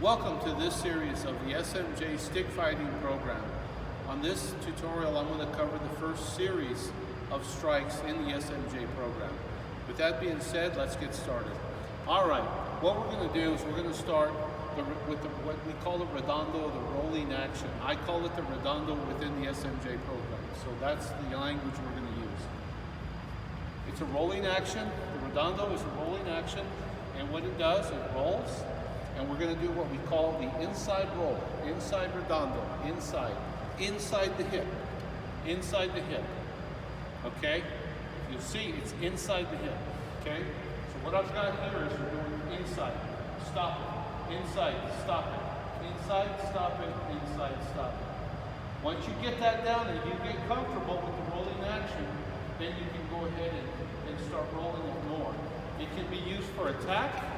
Welcome to this series of the SMJ stick fighting program. On this tutorial, I'm going to cover the first series of strikes in the SMJ program. With that being said, let's get started. All right, what we're going to do is we're going to start with what we call the redondo, the rolling action. I call it the redondo within the SMJ program. So that's the language we're going to use. It's a rolling action. The redondo is a rolling action, and what it does, it rolls. And we're going to do what we call the inside roll, inside redondo, inside the hip, okay? You'll see it's inside the hip, okay? So what I've got here is we're doing inside, stop it, inside, stop it, inside, stop it, inside, stop it. Once you get that down and you get comfortable with the rolling action, then you can go ahead and start rolling it more. It can be used for attack,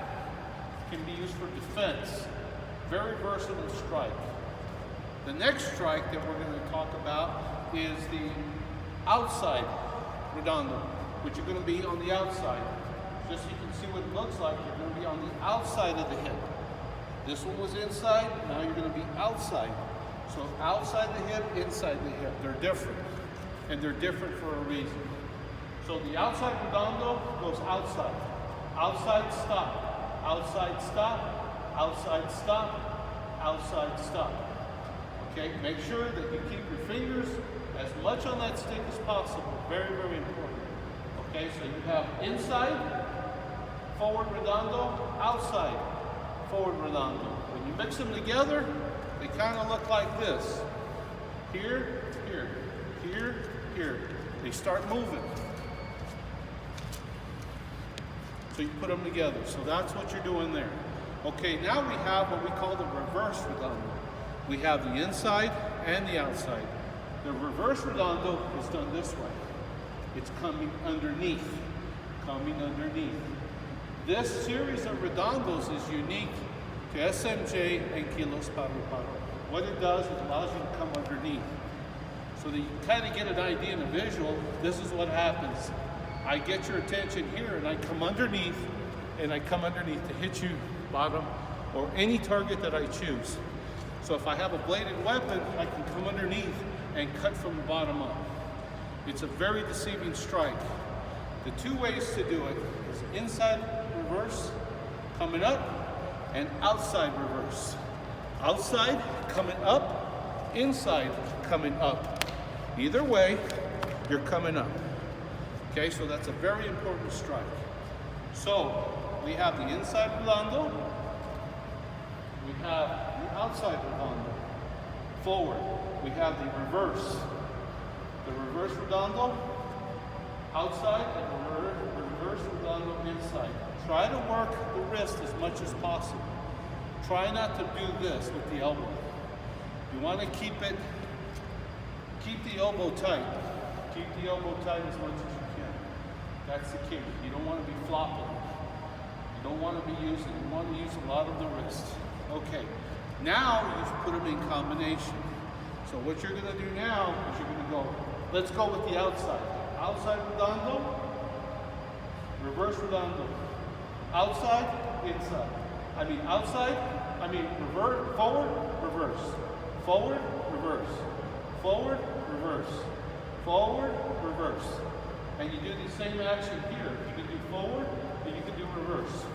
can be used for defense. Very versatile strike. The next strike that we're going to talk about is the outside redondo, which are going to be on the outside. Just so you can see what it looks like, you're going to be on the outside of the hip. This one was inside, now you're going to be outside. So outside the hip, inside the hip. They're different, and they're different for a reason. So the outside redondo goes outside. Outside, stop. Outside stop, outside stop, outside stop. Okay, make sure that you keep your fingers as much on that stick as possible. Very, very important. Okay, so you have inside, forward redondo, outside, forward redondo. When you mix them together, they kind of look like this. Here, here, here, here. They start moving. So you put them together. So that's what you're doing there. Okay, now we have what we call the reverse redondo. We have the inside and the outside. The reverse redondo is done this way. It's coming underneath, This series of redondos is unique to SMJ and Kilos Paru Paro. What it does, it allows you to come underneath. So that you kind of get an idea and a visual. This is what happens. I get your attention here and I come underneath to hit you bottom or any target that I choose. So if I have a bladed weapon, I can come underneath and cut from the bottom up. It's a very deceiving strike. The two ways to do it is inside reverse, coming up, and outside reverse. Outside, coming up, inside, coming up. Either way, you're coming up. Okay, so that's a very important strike. So we have the inside redondo, we have the outside redondo. Forward, we have the reverse. The reverse redondo, outside, and the reverse redondo inside. Try to work the wrist as much as possible. Try not to do this with the elbow. You want to keep the elbow tight. Keep the elbow tight as much as you can. That's the key. You don't want to be flopping. You don't want to be using, you want to use a lot of the wrist. Okay, now you've put them in combination. So what you're going to do now is you're going to go, let's go with the outside. Outside redondo, reverse redondo. Outside, inside. Reverse, forward, reverse. Forward, reverse. Forward, reverse. Forward, reverse. And you do the same action here. You can do forward, and you can do reverse.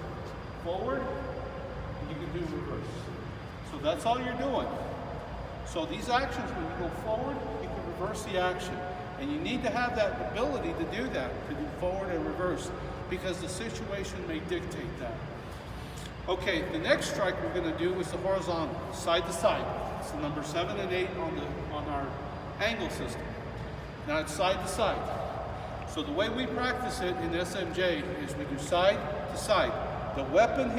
Forward, and you can do reverse. So that's all you're doing. So these actions, when you go forward, you can reverse the action. And you need to have that ability to do that, to do forward and reverse, because the situation may dictate that. Okay, the next strike we're going to do is the horizontal, side to side. It's the number 7 and 8 on our angle system. Now it's side to side. So the way we practice it in SMJ is we do side to side. The weapon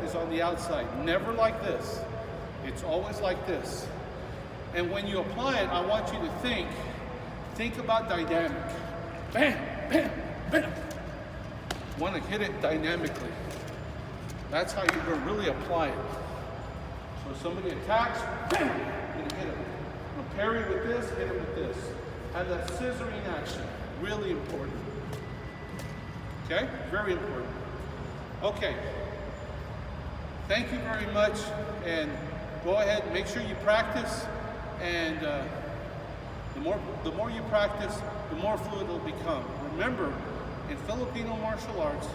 is on the outside, never like this. It's always like this. And when you apply it, I want you to think about dynamic. Bam, bam, bam. You want to hit it dynamically. That's how you're going to really apply it. So if somebody attacks, bam, you're going to hit it. You'll parry with this, hit it with this. Have that scissoring action. Really important. Okay? Very important. Okay. Thank you very much, and go ahead and make sure you practice, and the more you practice, the more fluid it'll become. Remember, in Filipino martial arts,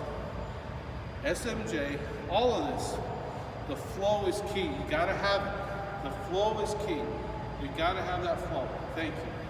SMJ, all of this, the flow is key. You gotta have it. The flow is key. You gotta have that flow. Thank you.